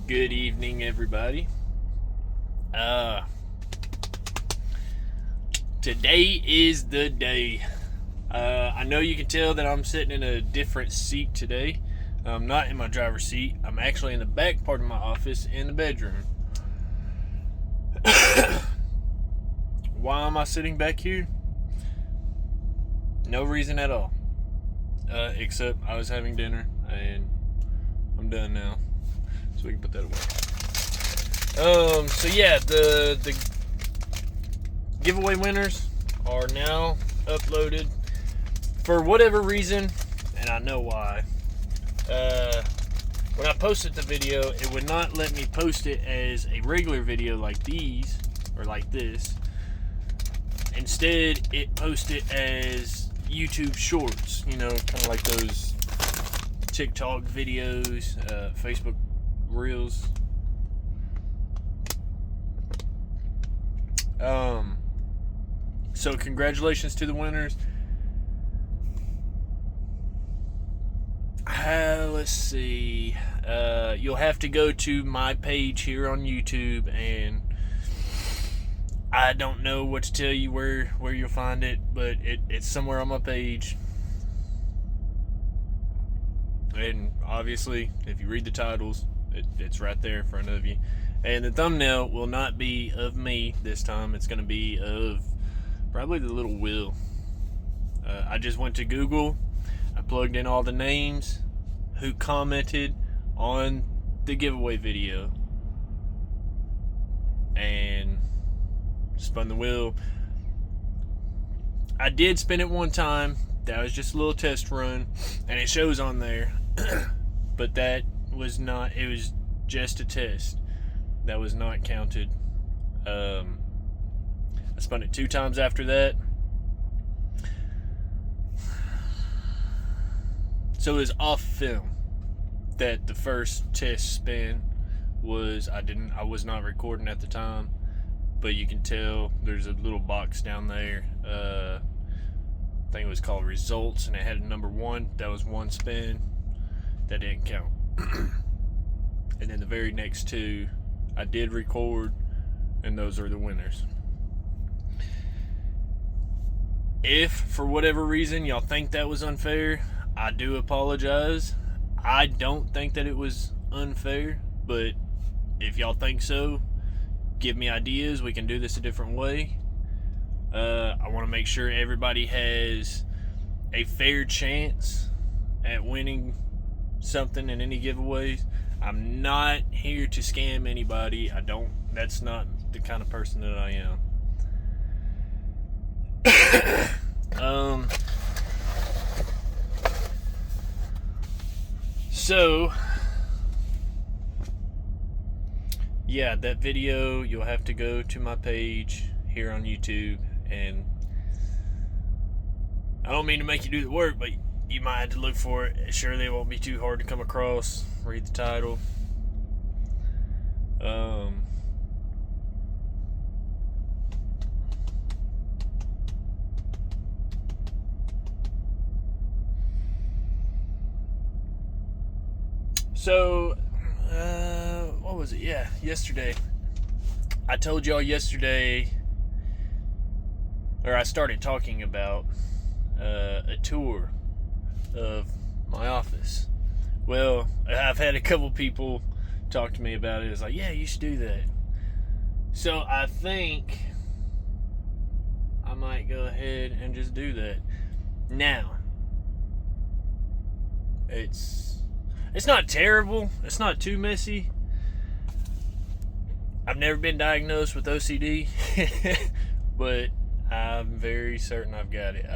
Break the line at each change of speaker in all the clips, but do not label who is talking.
Good evening, everybody. Uh, Today is the day. I know you can tell that I'm sitting in a different seat today. I'm not in my driver's seat. I'm actually in the back part of my office in the bedroom. Why am I sitting back here? No reason at all. Except I was having dinner and I'm done now. So we can put that away. So yeah, the giveaway winners are now uploaded. For whatever reason, and I know why, when I posted the video, it would not let me post it as a regular video like these, or like this. Instead, it posted as YouTube Shorts, kind of like those TikTok videos, Facebook Reels. So congratulations to the winners. Let's see. You'll have to go to my page here on YouTube, and I don't know what to tell you where you'll find it, but it's somewhere on my page. And obviously, if you read the titles, it's right there in front of you. And the thumbnail will not be of me this time. It's going to be of probably the little Will. I just went to Google. I plugged in all the names who commented on the giveaway video, and spun the wheel. I did spin it one time. That was just a little test run, and it shows on there. But that was not, it was just a test. That was not counted. I spun it 2 times after that. So it was off film that the first test spin was. I was not recording at the time, but you can tell there's a little box down there. I think it was called results, and it had a number 1. That was 1 spin. That didn't count. And then the very next 2 I did record, and those are the winners. If for whatever reason y'all think that was unfair, I do apologize. I don't think that it was unfair, but if y'all think so, give me ideas. We can do this a different way. I want to make sure everybody has a fair chance at winning something in any giveaways. I'm not here to scam anybody. That's not the kind of person that I am. So, yeah, that video, you'll have to go to my page here on YouTube, and I don't mean to make you do the work, but you might have to look for it. Surely it won't be too hard to come across. Read the title. So, what was it? Yeah, yesterday. I told y'all yesterday, or I started talking about a tour of my office. Well, I've had a couple people talk to me about it. It's like, yeah, you should do that. So I think I might go ahead and just do that. Now, it's not terrible. It's not too messy. I've never been diagnosed with OCD, but I'm very certain I've got it.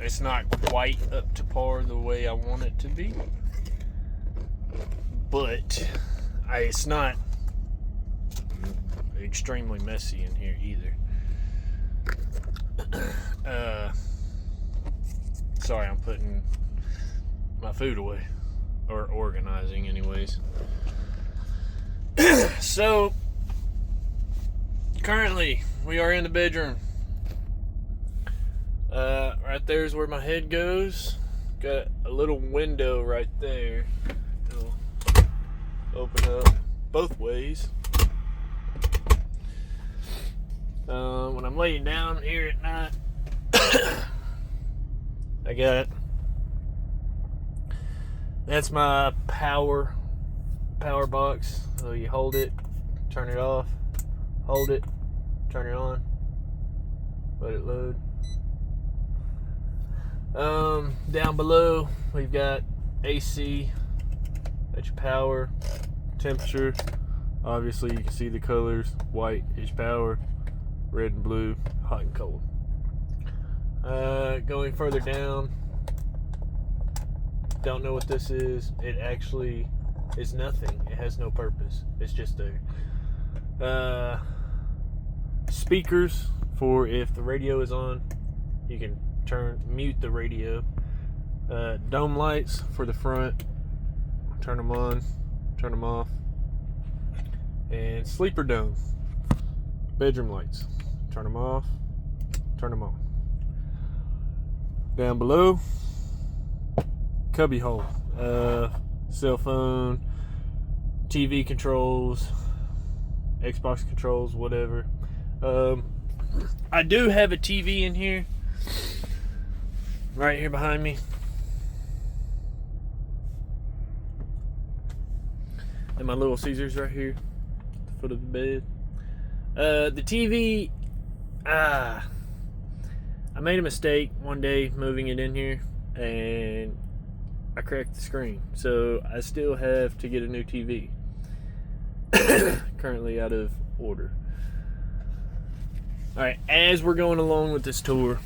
It's not quite up to par the way I want it to be, but it's not extremely messy in here either. Sorry, I'm putting my food away, or organizing anyways. So currently we are in the bedroom. Right there is where my head goes. got a little window right there. It'll open up both ways. When I'm laying down here at night, I got, that's my power box. So you hold it, turn it off, hold it, turn it on, let it load. Down below we've got AC. That's your power, temperature. Obviously you can see the colors. White is power, red and blue, hot and cold. Going further down, don't know what this is. It actually is nothing. It has no purpose. It's just there. Speakers for if the radio is on, you can mute the radio. Dome lights for the front, turn them on, turn them off. And sleeper dome, bedroom lights, turn them off, turn them on. Down below, cubby hole, cell phone, TV controls, Xbox controls, whatever. I do have a TV in here, right here behind me. And my Little Caesars right here, at the foot of the bed. The TV, I made a mistake one day moving it in here, and I cracked the screen. So I still have to get a new TV. Currently out of order. Alright, as we're going along with this tour,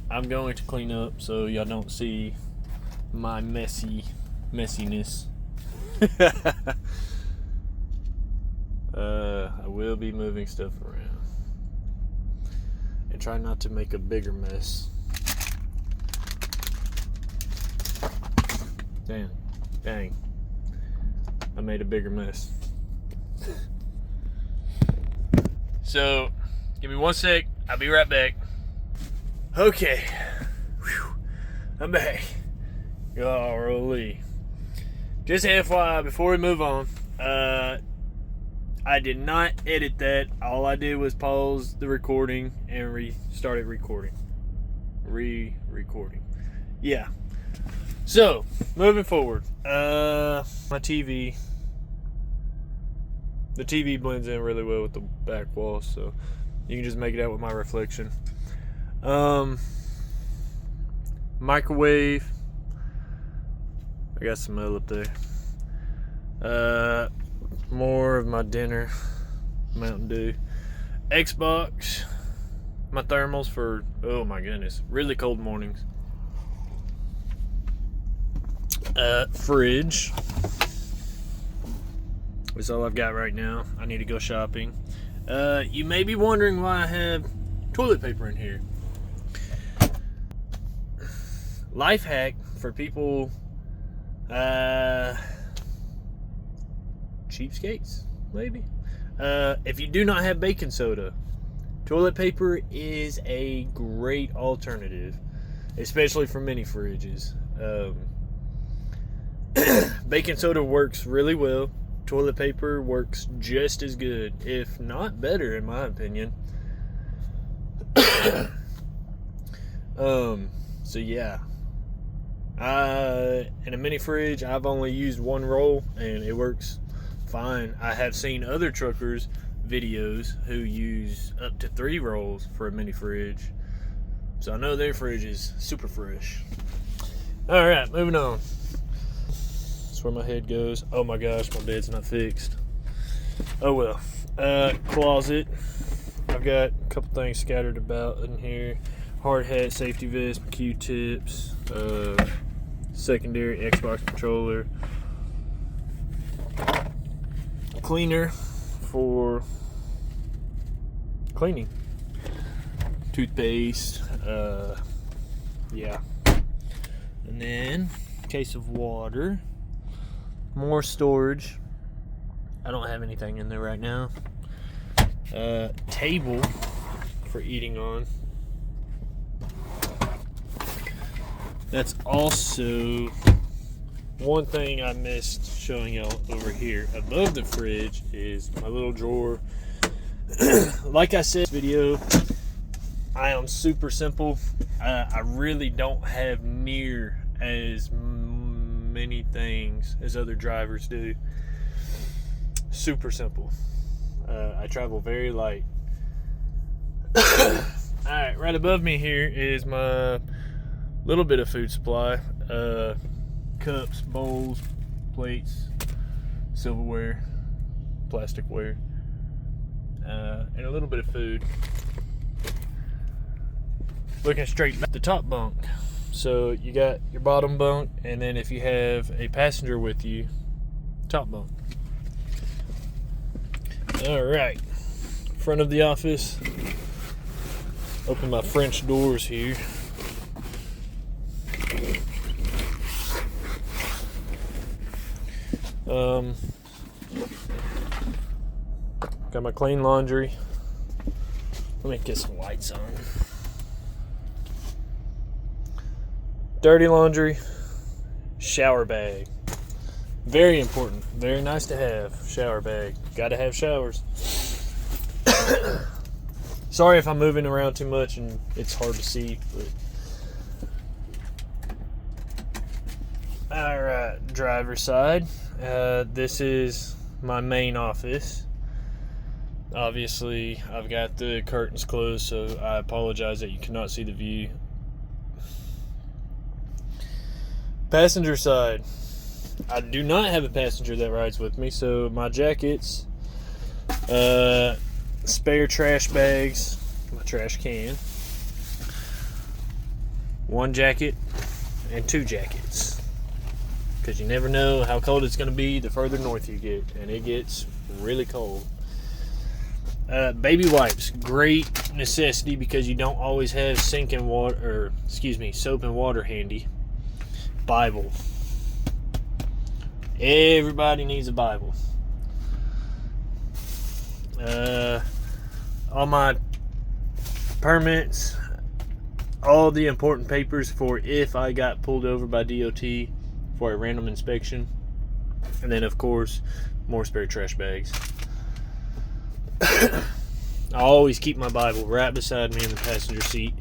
I'm going to clean up so y'all don't see my messiness. I will be moving stuff around and try not to make a bigger mess. Dang, I made a bigger mess. So give me 1 sec, I'll be right back. Okay, whew. I'm back. Golly. Just FYI, before we move on, I did not edit that. All I did was pause the recording and restarted recording. Re-recording. Yeah. So, moving forward. My TV. The TV blends in really well with the back wall, so you can just make it out with my reflection. Microwave. I got some metal up there. More of my dinner, Mountain Dew. Xbox. My thermals for, oh my goodness, really cold mornings. Fridge. That's all I've got right now. I need to go shopping. You may be wondering why I have toilet paper in here. Life hack for people, cheapskates, maybe. If you do not have baking soda, toilet paper is a great alternative, especially for mini fridges. Baking soda works really well. Toilet paper works just as good, if not better, in my opinion. So yeah. In a mini fridge, I've only used 1 roll and it works fine. I have seen other truckers' videos who use up to 3 rolls for a mini fridge. So I know their fridge is super fresh. Alright, moving on. That's where my head goes. Oh my gosh, my bed's not fixed. Oh well. Closet. I've got a couple things scattered about in here. Hard hat, safety vest, Q-tips, secondary Xbox controller, cleaner for cleaning, toothpaste, yeah, and then case of water, more storage. I don't have anything in there right now. Table for eating on. That's also one thing I missed showing y'all over here. Above the fridge is my little drawer. Like I said in this video, I am super simple. I really don't have near as many things as other drivers do. Super simple. I travel very light. Alright, right above me here is my little bit of food supply. Cups, bowls, plates, silverware, plasticware, and a little bit of food. Looking straight back at the top bunk. So you got your bottom bunk, and then if you have a passenger with you, top bunk. Alright, front of the office. Open my French doors here. Got my clean laundry. Let me get some lights on. Dirty laundry, shower bag. Very important. Very nice to have. Shower bag. Gotta have showers. Sorry if I'm moving around too much and it's hard to see, but alright, driver's side. This is my main office. Obviously, I've got the curtains closed, so I apologize that you cannot see the view. Passenger side. I do not have a passenger that rides with me, so my jackets, spare trash bags, my trash can, one jacket, and two jackets. Because you never know how cold it's going to be the further north you get, and it gets really cold. Baby wipes, great necessity because you don't always have soap and water handy. Bible. Everybody needs a Bible. All my permits, all the important papers for if I got pulled over by DOT for a random inspection, and then of course more spare trash bags. I always keep my Bible right beside me in the passenger seat.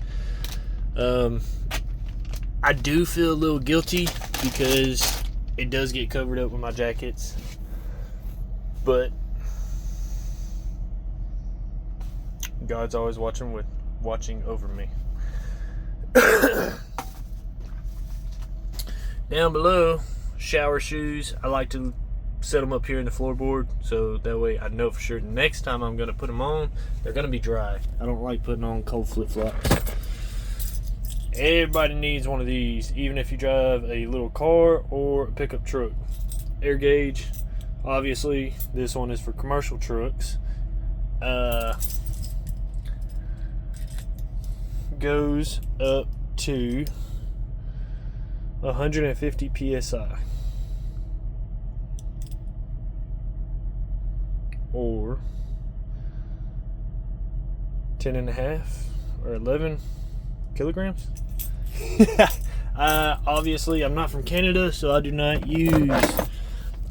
I do feel a little guilty because it does get covered up with my jackets, but God's always watching over me. Down below, shower shoes. I like to set them up here in the floorboard, so that way I know for sure the next time I'm going to put them on, they're going to be dry. I don't like putting on cold flip-flops. Everybody needs one of these, even if you drive a little car or a pickup truck. Air gauge, obviously this one is for commercial trucks. Goes up to 150 psi, or 10.5 or 11 kilograms. Obviously I'm not from Canada, so I do not use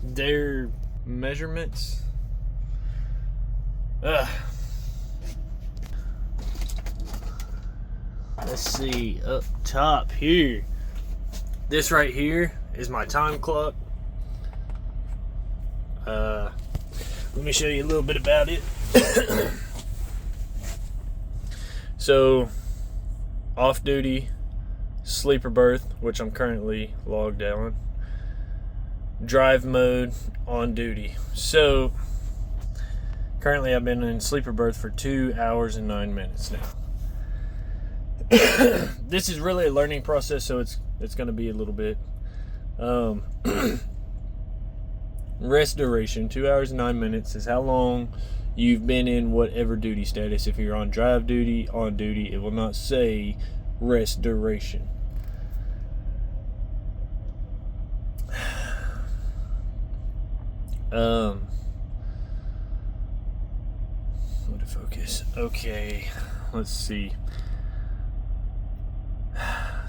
their measurements. Let's see, up top here, this right here is my time clock. Let me show you a little bit about it. So, off duty, sleeper berth, which I'm currently logged on, drive mode, on duty. So currently I've been in sleeper berth for 2 hours and 9 minutes now. This is really a learning process, so it's going to be a little bit. Rest duration, 2 hours and 9 minutes is how long you've been in whatever duty status. If you're on drive duty, on duty, it will not say rest duration. What to focus? Okay, let's see.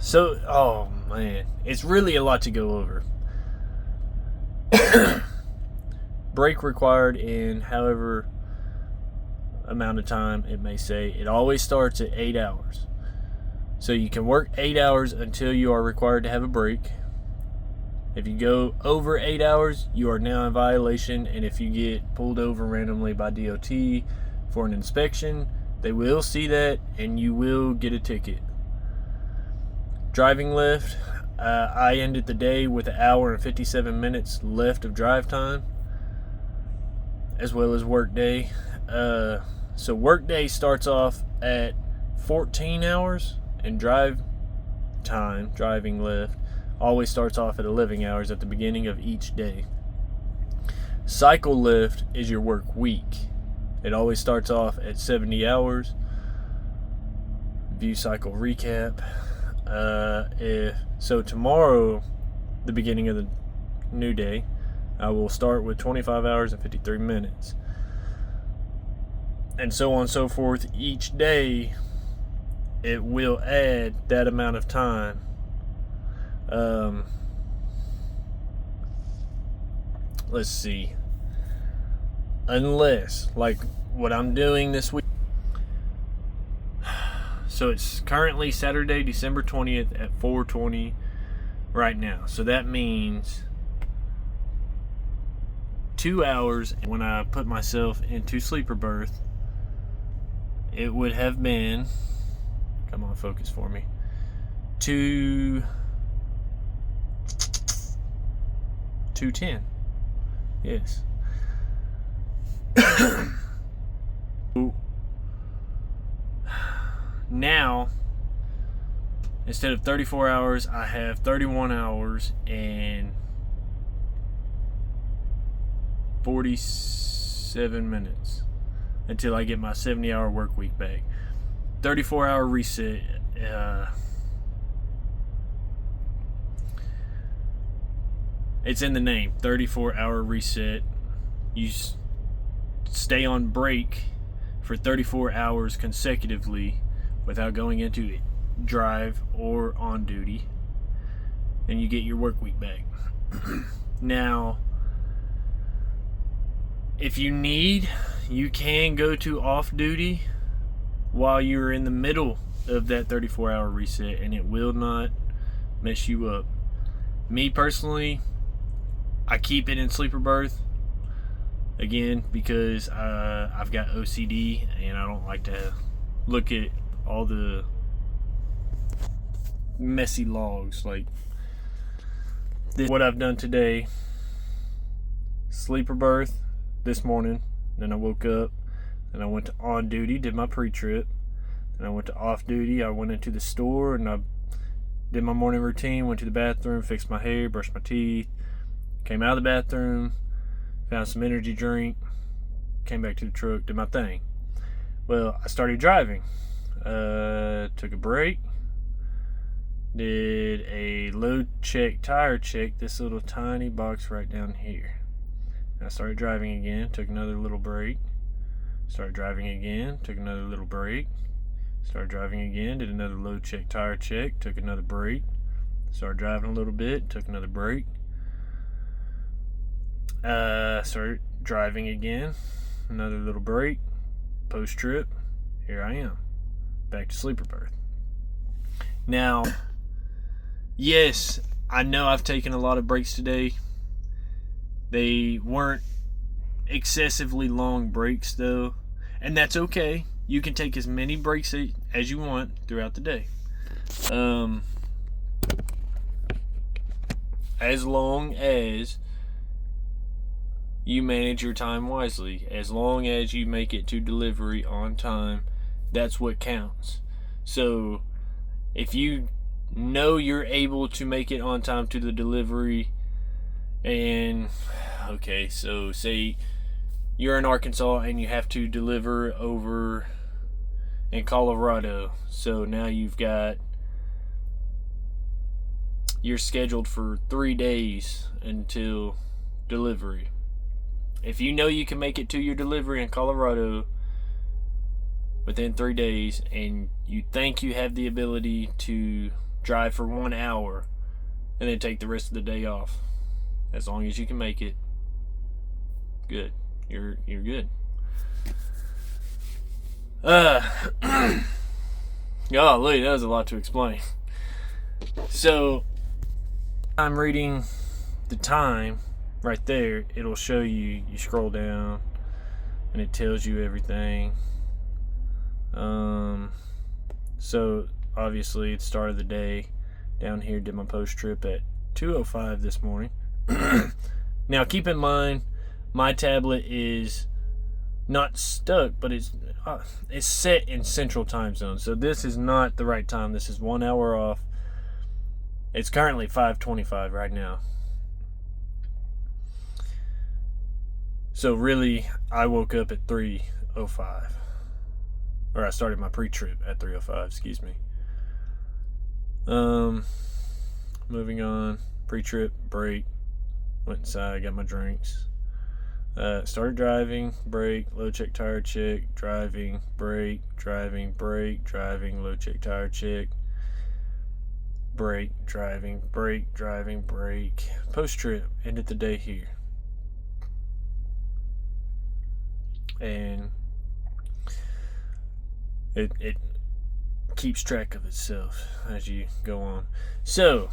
So, oh man, it's really a lot to go over. Break required in however amount of time it may say. It always starts at 8 hours. So you can work 8 hours until you are required to have a break. If you go over 8 hours, you are now in violation, and if you get pulled over randomly by DOT for an inspection, they will see that and you will get a ticket. Driving left, I ended the day with 1 hour and 57 minutes left of drive time, as well as work day. So work day starts off at 14 hours, and driving left, always starts off at 11 hours at the beginning of each day. Cycle lift is your work week. It always starts off at 70 hours. View cycle recap. So tomorrow, the beginning of the new day, I will start with 25 hours and 53 minutes. And so on and so forth. Each day, it will add that amount of time. Let's see. Unless, like what I'm doing this week. So it's currently Saturday, December 20th at 4:20 right now. So that means 2 hours. When I put myself into sleeper berth, it would have been, come on, focus for me, 2:10. Yes. Now, instead of 34 hours, I have 31 hours and 47 minutes until I get my 70-hour work week back. 34-hour reset. It's in the name, 34-hour reset. You stay on break for 34 hours consecutively without going into drive or on duty, and you get your work week back. Now, if you need, you can go to off duty while you're in the middle of that 34-hour reset, and it will not mess you up. Me personally, I keep it in sleeper berth, again, because I've got OCD and I don't like to look at all the messy logs. Like this, what I've done today: sleeper berth this morning, then I woke up, then I went to on duty, did my pre-trip, then I went to off duty. I went into the store and I did my morning routine, went to the bathroom, fixed my hair, brushed my teeth, came out of the bathroom, found some energy drink, came back to the truck, did my thing. Well, I started driving. Took a break, did a load check, tire check, this little tiny box right down here. And I started driving again, took another little break, started driving again, took another little break, started driving again, did another load check, tire check, took another break, started driving a little bit, took another break. Started driving again, another little break, post trip, here I am, back to sleeper berth. Now, yes, I know I've taken a lot of breaks today. They weren't excessively long breaks though, and that's okay. You can take as many breaks as you want throughout the day. As long as you manage your time wisely, as long as you make it to delivery on time, that's what counts. So if you know you're able to make it on time to the delivery, and okay, so say you're in Arkansas and you have to deliver over in Colorado, so now you're scheduled for 3 days until delivery. If you know you can make it to your delivery in Colorado within 3 days, and you think you have the ability to drive for 1 hour, and then take the rest of the day off. As long as you can make it, good. You're good. Golly, that was a lot to explain. So, I'm reading the time right there. It'll show you. You scroll down, and it tells you everything. So obviously it's start of the day. Down here, did my post trip at 2:05 this morning. Now keep in mind, my tablet is not stuck, but it's set in Central Time Zone. So this is not the right time. This is 1 hour off. It's currently 5:25 right now. So really, I woke up at 3:05. Or I started my pre-trip at 3:05, excuse me. Moving on. Pre-trip, break. Went inside, got my drinks. Started driving, brake, low check, tire check, driving, brake, low check, tire check, brake, driving, brake. Post-trip, ended the day here. And it keeps track of itself as you go on. So,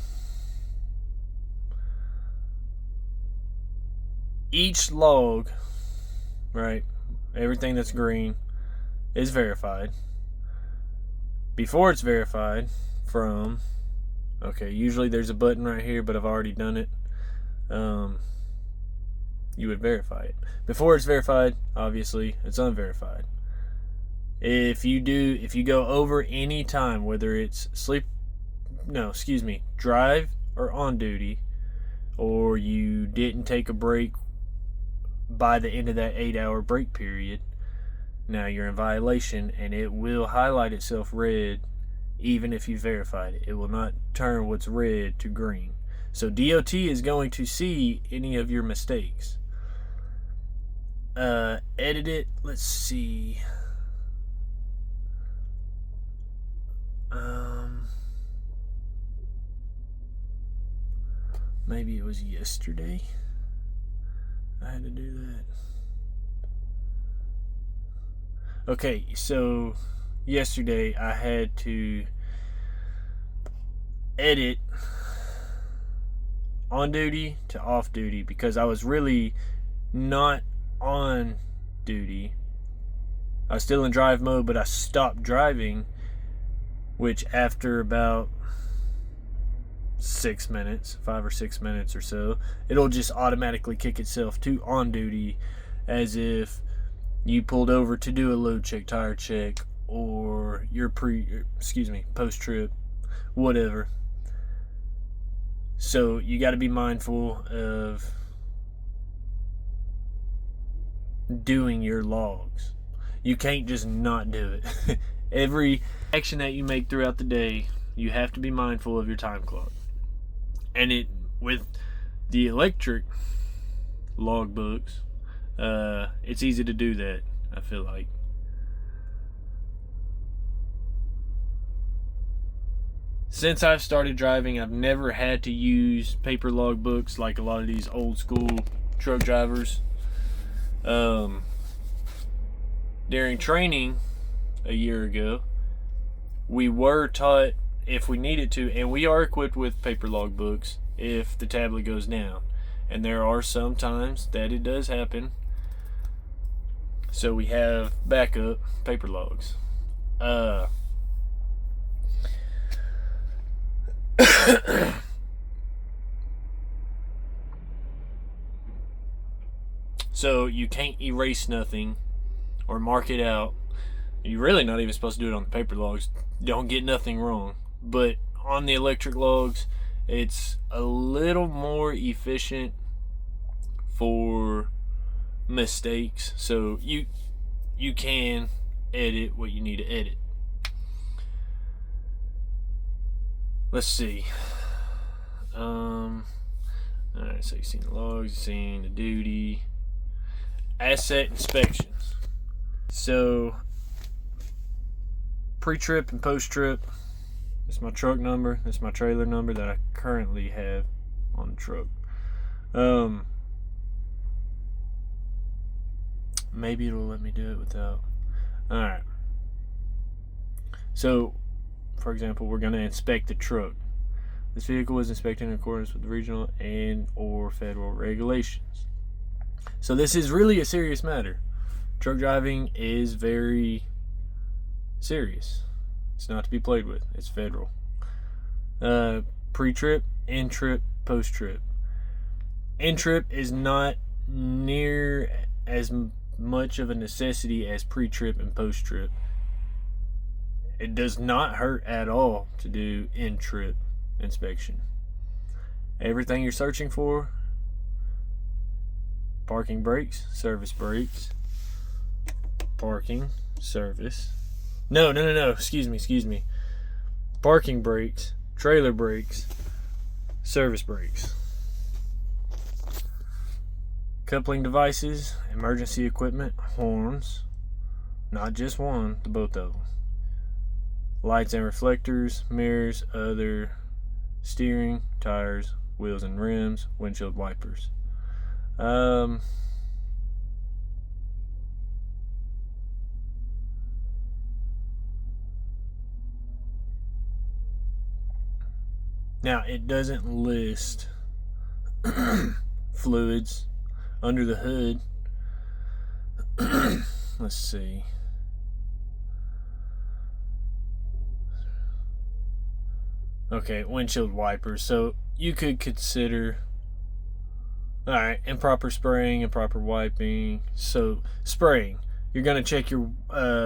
each log, right, everything that's green is verified. Before it's verified from, okay, usually there's a button right here, but I've already done it. You would verify it. Before it's verified, obviously, it's unverified. If you go over any time, whether it's drive or on duty, or you didn't take a break by the end of that 8-hour break period, now you're in violation, and it will highlight itself red even if you verified it. It will not turn what's red to green. So DOT is going to see any of your mistakes. Edit it. Let's see. Maybe it was yesterday I had to do that. Okay, so yesterday I had to edit on duty to off duty because I was really not on duty. I was still in drive mode, but I stopped driving, which after about 6 minutes, 5 or 6 minutes or so, it'll just automatically kick itself to on duty, as if you pulled over to do a load check, tire check, or your post trip, whatever. So you got to be mindful of doing your logs. You can't just not do it. Every action that you make throughout the day, you have to be mindful of your time clock. And with the electric logbooks, it's easy to do that, I feel like. Since I've started driving, I've never had to use paper logbooks like a lot of these old school truck drivers. During training a year ago, we were taught if we needed to, and we are equipped with paper logbooks if the tablet goes down, and there are some times that it does happen, so we have backup paper logs. So you can't erase nothing or mark it out. You're really not even supposed to do it on the paper logs. Don't get nothing wrong. But on the electric logs, it's a little more efficient for mistakes. So you can edit what you need to edit. Let's see. Alright, so you've seen the logs, you've seen the duty. Asset inspections. So pre-trip and post-trip, It's my truck number. It's my trailer number that I currently have on the truck. Maybe it'll let me do it without. Alright. So, for example, we're going to inspect the truck. This vehicle was inspected in accordance with regional and or federal regulations. So this is really a serious matter. Truck driving is very serious. It's not to be played with. It's federal. Pre-trip, in-trip, post-trip. In-trip is not near as much of a necessity as pre-trip and post-trip. It does not hurt at all to do in-trip inspection. Everything you're searching for: parking brakes, service brakes, parking, service. No. Excuse me. Parking brakes, trailer brakes, service brakes. Coupling devices, emergency equipment, horns. Not just one, the both of them. Lights and reflectors, mirrors, other steering, tires, wheels and rims, windshield wipers. Now, it doesn't list fluids under the hood. Let's see. Okay, windshield wipers. So you could consider, alright, improper spraying, improper wiping. So spraying, you're going to check your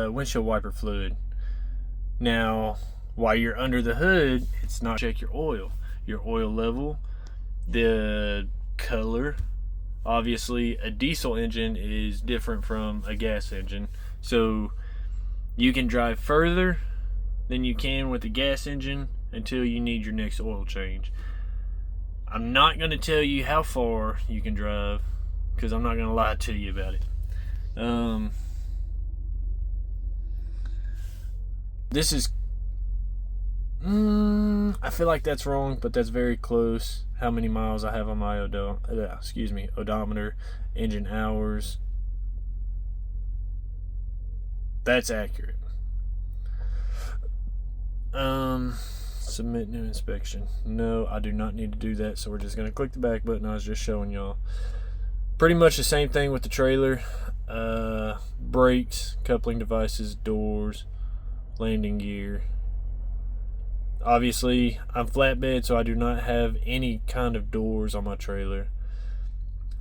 windshield wiper fluid. Now, while you're under the hood, it's not check your oil level, the color. Obviously, a diesel engine is different from a gas engine. So you can drive further than you can with a gas engine until you need your next oil change. I'm not going to tell you how far you can drive because I'm not going to lie to you about it. This is I feel like that's wrong, but that's very close. How many miles I have on my odometer, engine hours. That's accurate. Submit new inspection. No, I do not need to do that, so we're just going to click the back button. I was just showing y'all. Pretty much the same thing with the trailer. Brakes, coupling devices, doors, landing gear. Obviously, I'm flatbed, so I do not have any kind of doors on my trailer.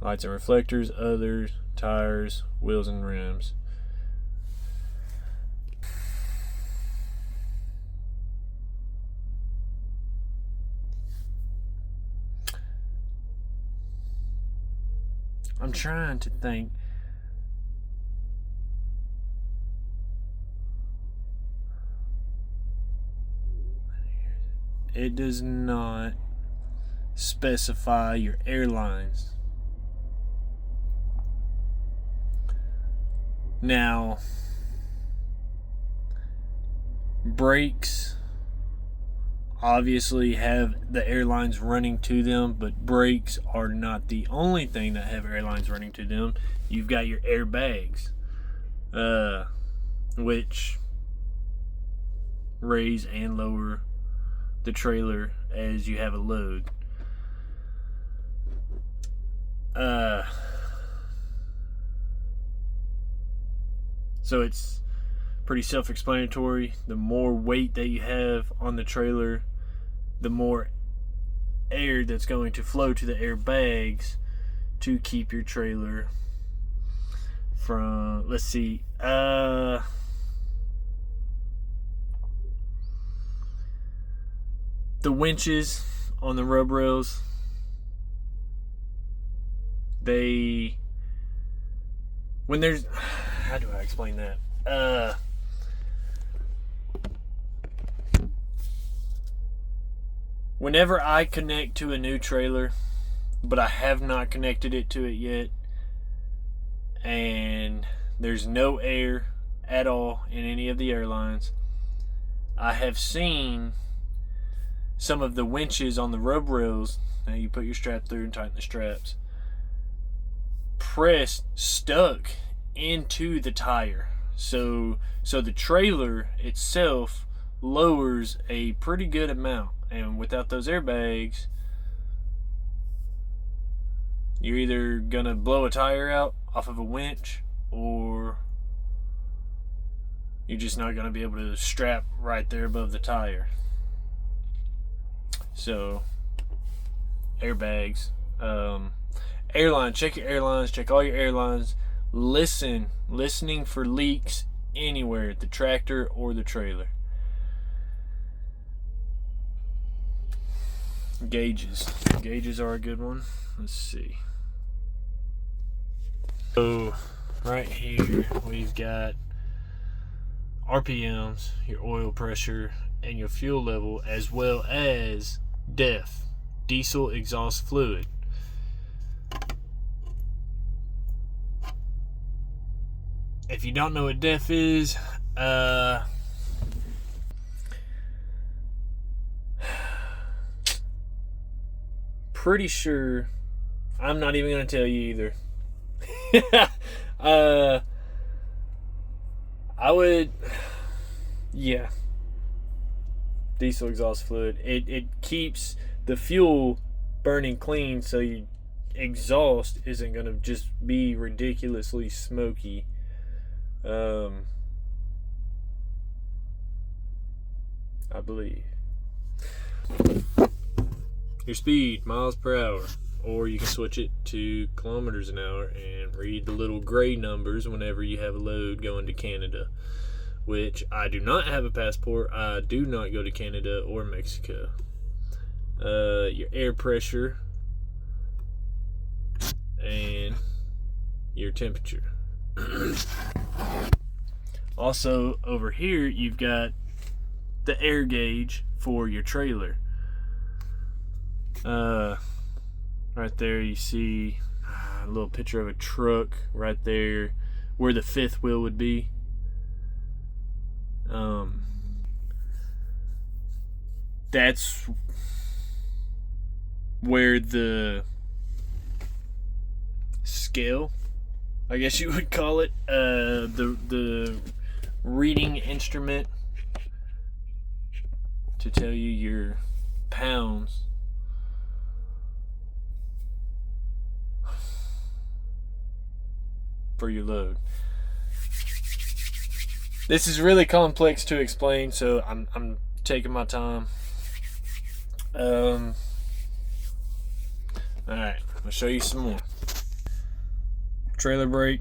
Lights and reflectors, others, tires, wheels and rims. I'm trying to think. It does not specify your airlines. Now, brakes obviously have the airlines running to them, but brakes are not the only thing that have airlines running to them. You've got your airbags, which raise and lower the trailer as you have a load. So it's pretty self-explanatory. The more weight that you have on the trailer, the more air that's going to flow to the airbags to keep your trailer from, let's see, the winches on the rub rails, when there's, how do I explain that? Whenever I connect to a new trailer, but I have not connected it to it yet, and there's no air at all in any of the airlines, I have seen some of the winches on the rub rails, now you put your strap through and tighten the straps, press stuck into the tire. So the trailer itself lowers a pretty good amount, and without those airbags, you're either gonna blow a tire out off of a winch, or you're just not gonna be able to strap right there above the tire. So airbags. Airline, check your airlines, check all your airlines. Listening for leaks anywhere, the tractor or the trailer. Gauges are a good one. Let's see. So right here we've got RPMs, your oil pressure, and your fuel level, as well as DEF, diesel exhaust fluid. If you don't know what DEF is, pretty sure I'm not even going to tell you either. I would, yeah. Diesel exhaust fluid. It keeps the fuel burning clean, so your exhaust isn't going to just be ridiculously smoky. I believe. Your speed, miles per hour, or you can switch it to kilometers an hour and read the little gray numbers whenever you have a load going to Canada, which I do not have a passport. I do not go to Canada or Mexico. Your air pressure and your temperature. Also, over here you've got the air gauge for your trailer. Right there you see a little picture of a truck right there where the fifth wheel would be. That's where the scale, I guess you would call it, the reading instrument to tell you your pounds for your load. This is really complex to explain, so I'm taking my time. Alright, I'll show you some more. Trailer brake.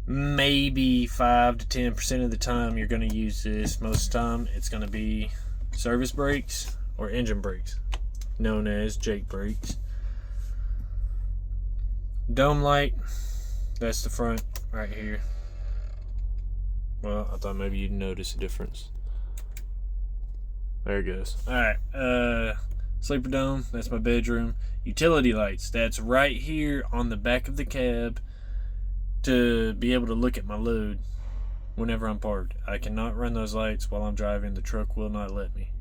Maybe 5 to 10% of the time you're going to use this. Most of the time it's going to be service brakes or engine brakes, known as Jake brakes. Dome light, that's the front right here. Well, I thought maybe you'd notice a difference. There it goes. Alright, sleeper dome, that's my bedroom. Utility lights, that's right here on the back of the cab to be able to look at my load whenever I'm parked. I cannot run those lights while I'm driving. The truck will not let me.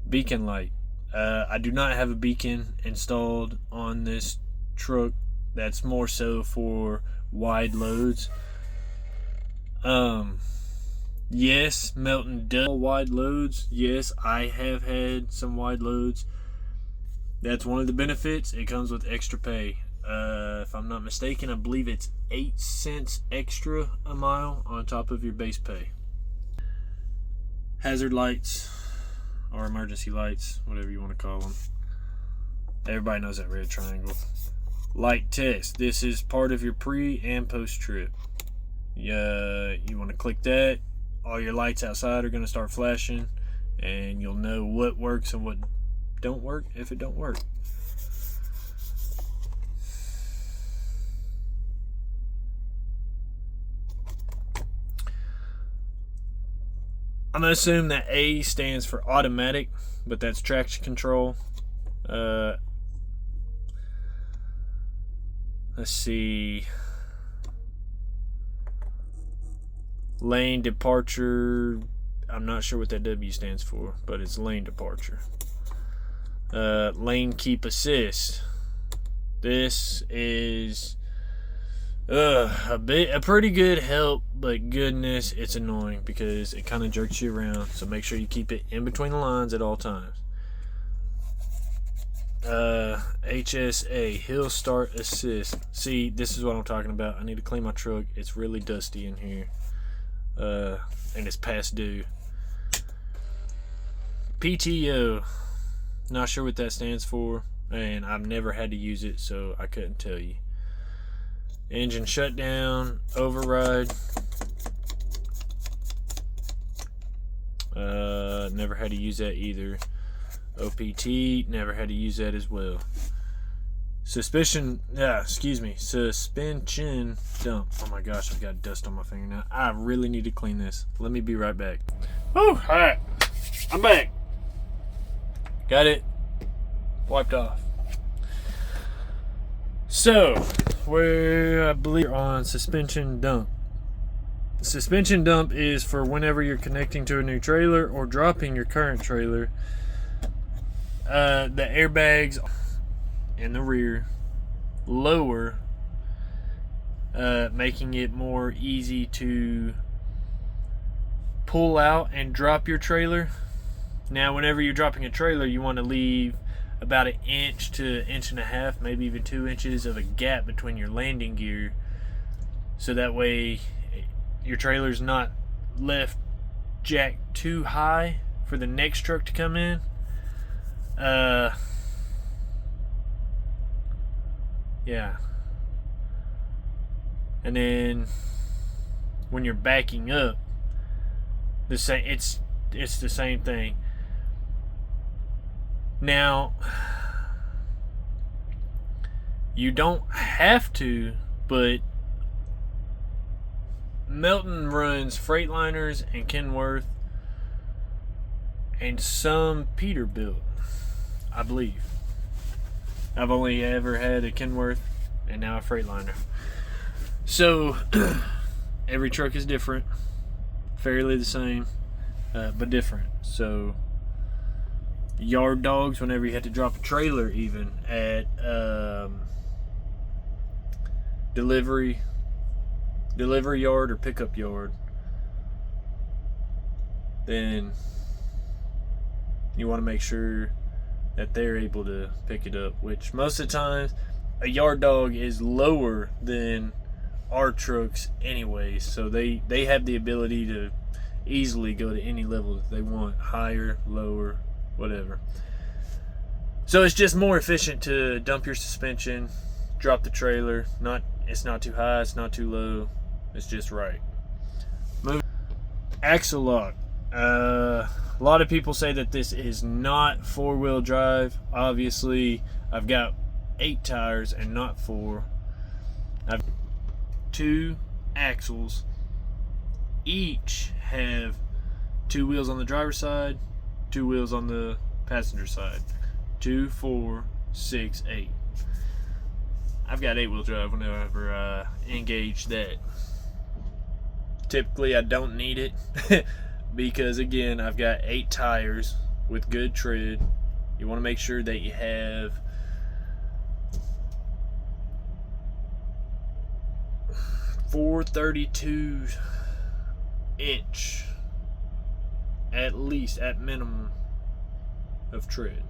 Beacon light. I do not have a beacon installed on this truck. That's more so for wide loads. Yes, Melton does wide loads. Yes, I have had some wide loads. That's one of the benefits. It comes with extra pay. If I'm not mistaken, I believe it's 8 cents extra a mile on top of your base pay. Hazard lights, or emergency lights, whatever you want to call them. Everybody knows that red triangle. Light test. This is part of your pre and post trip. You want to click that. All your lights outside are going to start flashing, and you'll know what works and what don't work if it don't work. I'm going to assume that A stands for automatic, but that's traction control. Let's see. Lane departure I'm not sure what that W stands for, but it's lane departure. Lane keep assist. This is a pretty good help, but goodness, it's annoying because it kind of jerks you around. So make sure you keep it in between the lines at all times. HSA, hill start assist. See, this is what I'm talking about. I need to clean my truck. It's really dusty in here, and it's past due. PTO, not sure what that stands for, and I've never had to use it, so I couldn't tell you. Engine shutdown, override. Never had to use that either. OPT, never had to use that as well. Suspension dump. Oh my gosh, I've got dust on my finger now. I really need to clean this. Let me be right back. Oh, alright. I'm back. Got it wiped off. So, I believe we're on suspension dump. Suspension dump is for whenever you're connecting to a new trailer or dropping your current trailer. The airbags in the rear lower, making it more easy to pull out and drop your trailer. Now, whenever you're dropping a trailer, you want to leave about 1 inch to 1.5 inches, maybe even 2 inches of a gap between your landing gear, so that way your trailer's not left jacked too high for the next truck to come in. Yeah. And then when you're backing up, it's the same thing. Now, you don't have to, but Melton runs Freightliners and Kenworth and some Peterbilt, I believe. I've only ever had a Kenworth and now a Freightliner. So every truck is different, fairly the same, but different. So yard dogs, whenever you had to drop a trailer even at delivery yard or pickup yard, then you want to make sure that they're able to pick it up, which most of the times a yard dog is lower than our trucks anyway, so they have the ability to easily go to any level that they want, higher, lower, whatever. So it's just more efficient to dump your suspension, drop the trailer. It's not too high, it's not too low, it's just right. Axle lock. A lot of people say that this is not 4-wheel drive. Obviously, I've got 8 tires and not 4. I've 2 axles. Each have 2 wheels on the driver's side, 2 wheels on the passenger side. 2, 4, 6, 8. I've got 8-wheel drive whenever I engage that. Typically, I don't need it because, again, I've got 8 tires with good tread. You want to make sure that you have four 32-inch, at least, at minimum, of tread.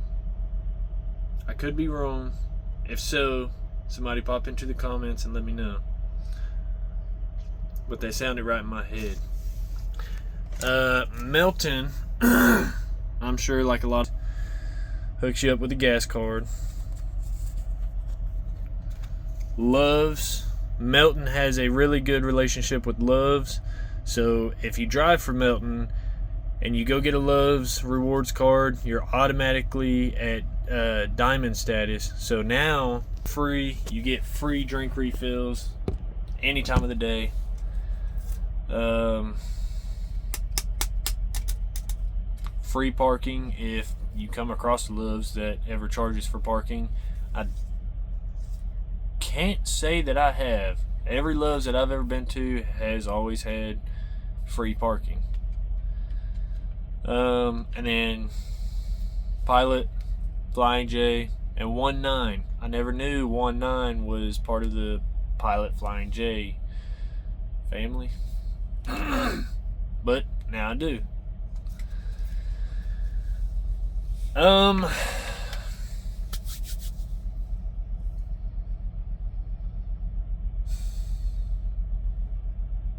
I could be wrong. If so, somebody pop into the comments and let me know. But they sounded right in my head. Melton, I'm sure, like a lot, hooks you up with a gas card. Love's, Melton has a really good relationship with Love's. So if you drive for Melton and you go get a Love's rewards card, you're automatically at diamond status. So now you get free drink refills any time of the day. Free parking if you come across Love's that ever charges for parking. I can't say that I have. Every Love's that I've ever been to has always had free parking. And then Pilot, Flying J, and 1-9. I never knew 1-9 was part of the Pilot Flying J family. But now I do.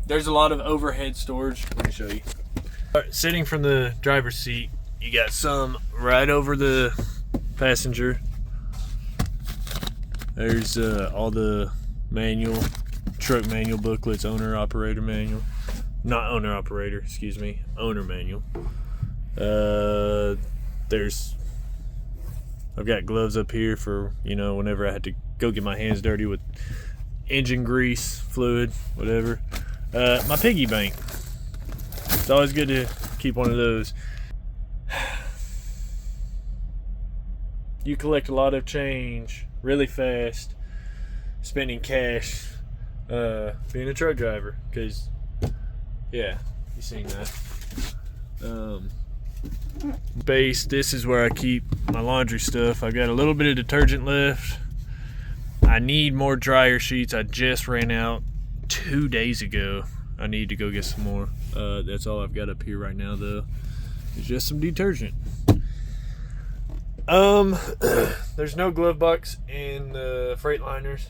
There's a lot of overhead storage. Let me show you. Sitting from the driver's seat, you got some right over the passenger. There's all the manual, truck manual booklets, owner operator manual. Not owner operator, excuse me, owner manual. I've got gloves up here for, whenever I had to go get my hands dirty with engine grease, fluid, whatever. My piggy bank. It's always good to keep one of those. You collect a lot of change really fast, spending cash, being a truck driver, because, yeah, you've seen that. Base, this is where I keep my laundry stuff. I've got a little bit of detergent left. I need more dryer sheets. I just ran out 2 days ago. I need to go get some more. That's all I've got up here right now, though. It's just some detergent. There's no glove box in the Freightliners.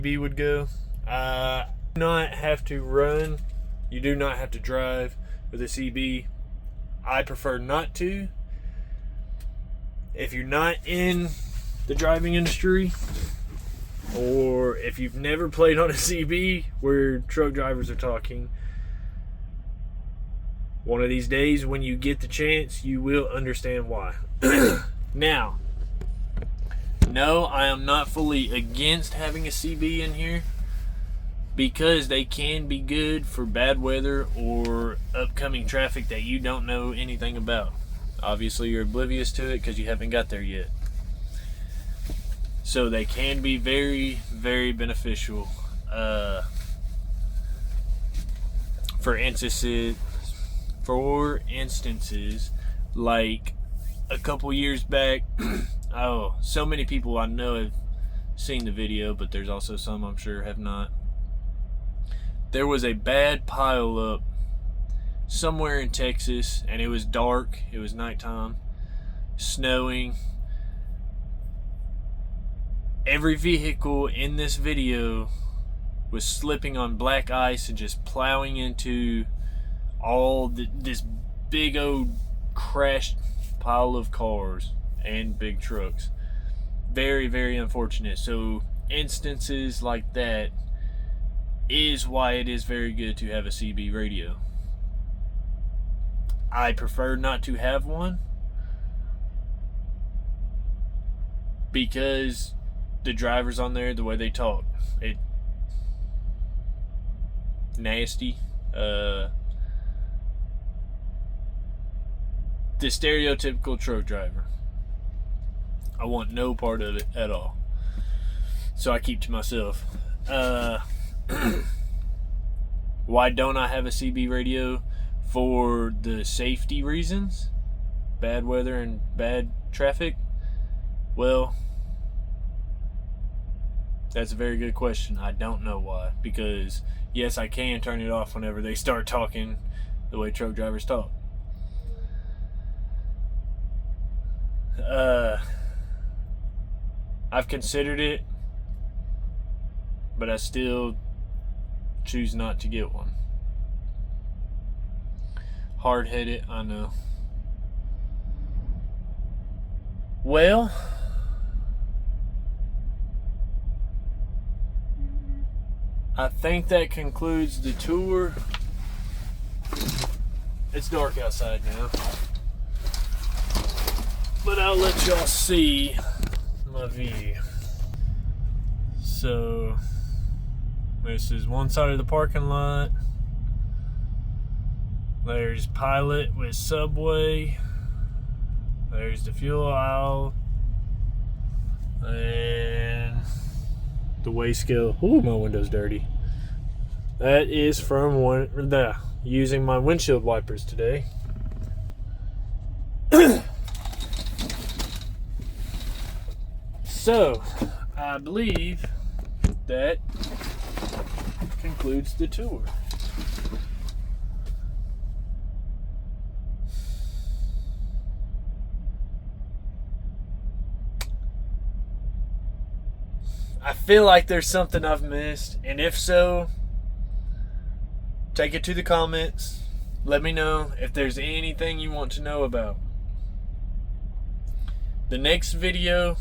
B would go. Do not have to run. You do not have to drive with a CB. I prefer not to. If you're not in the driving industry, or if you've never played on a CB where truck drivers are talking, one of these days when you get the chance, you will understand why. Now, no, I am not fully against having a CB in here, because they can be good for bad weather or upcoming traffic that you don't know anything about. Obviously, you're oblivious to it because you haven't got there yet. So they can be very, very beneficial. For instances, like a couple years back, oh, so many people I know have seen the video, but there's also some I'm sure have not. There was a bad pile up somewhere in Texas, and it was dark, it was nighttime, snowing. Every vehicle in this video was slipping on black ice and just plowing into this big old crashed pile of cars and big trucks. Very, very unfortunate. So instances like that is why it is very good to have a CB radio. I prefer not to have one because the drivers on there, the way they talk, it nasty. The stereotypical truck driver. I want no part of it at all. So I keep to myself. Why don't I have a CB radio? For the safety reasons, bad weather and bad traffic. Well, that's a very good question. I don't know why, because yes, I can turn it off whenever they start talking the way truck drivers talk. I've considered it, but I still choose not to get one. Hard-headed, I know. Well, I think that concludes the tour. It's dark outside now, but I'll let y'all see my view. So this is one side of the parking lot. There's Pilot with Subway. There's the fuel aisle. And the weigh scale. Ooh, my window's dirty. That is from using my windshield wipers today. So, I believe that concludes the tour. I feel like there's something I've missed, and if so, take it to the comments. Let me know if there's anything you want to know about. The next video,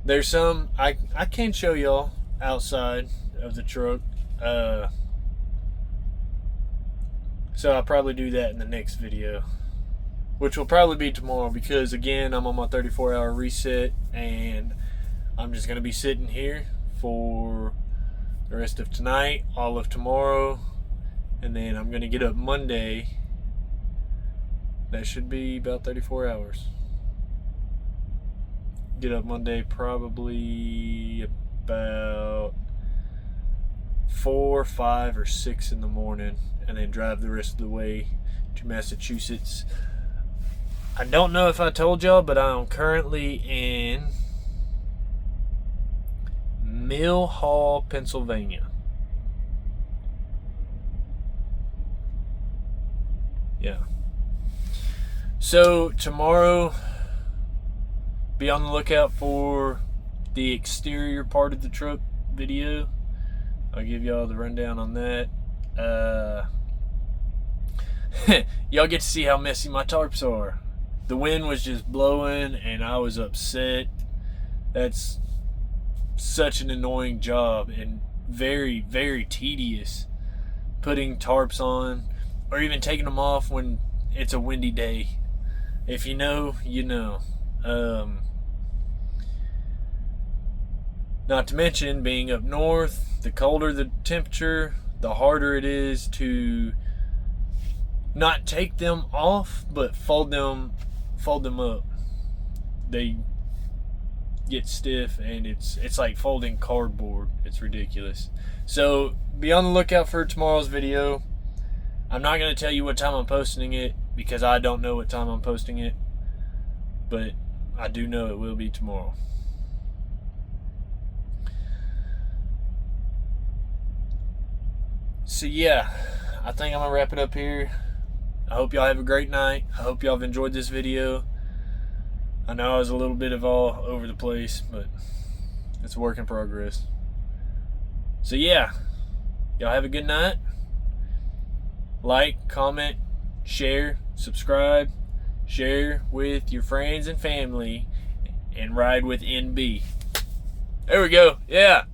there's some I can't show y'all outside of the truck, so I'll probably do that in the next video, which will probably be tomorrow, because again, I'm on my 34-hour reset, and I'm just going to be sitting here for the rest of tonight, all of tomorrow, and then I'm going to get up Monday. That should be about 34 hours. Get up Monday probably about 4, 5, or 6 in the morning, and then drive the rest of the way to Massachusetts. I don't know if I told y'all, but I'm currently in Mill Hall, Pennsylvania. Yeah. So tomorrow, be on the lookout for the exterior part of the truck video. I'll give y'all the rundown on that. Y'all get to see how messy my tarps are. The wind was just blowing and I was upset. That's such an annoying job and very, very tedious, putting tarps on or even taking them off when it's a windy day. If you know, you know. Not to mention, being up north, the colder the temperature, the harder it is to not take them off, but fold them up. They get stiff, and it's like folding cardboard. It's ridiculous. So be on the lookout for tomorrow's video. I'm not going to tell you what time I'm posting it, because I don't know what time I'm posting it, but I do know it will be tomorrow. So yeah, I think I'm going to wrap it up here. I hope y'all have a great night. I hope y'all have enjoyed this video. I know I was a little bit of all over the place, but it's a work in progress. So yeah, y'all have a good night. Like, comment, share, subscribe, share with your friends and family, and ride with NB. There we go. Yeah.